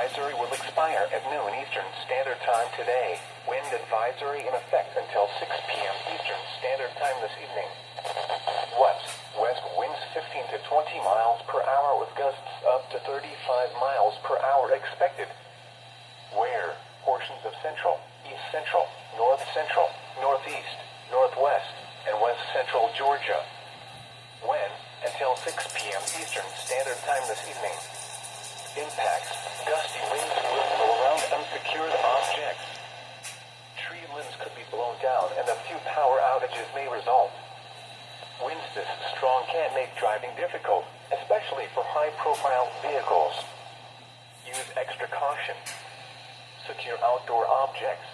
advisory will expire at noon Eastern Standard Time today. Wind advisory in effect until 6 p.m. Eastern Standard Time this evening. West winds 15 to 20 miles per hour with gusts up to 35 miles per hour expected. Where portions of central, east central, north central, northeast, northwest, and west central Georgia. When until 6 p.m. Eastern Standard Time this evening. Impacts: gusty winds will blow around unsecured objects. Tree limbs could be blown down and a few power outages may result. Winds this strong can make driving difficult, especially for high-profile vehicles. Use extra caution. Secure outdoor objects.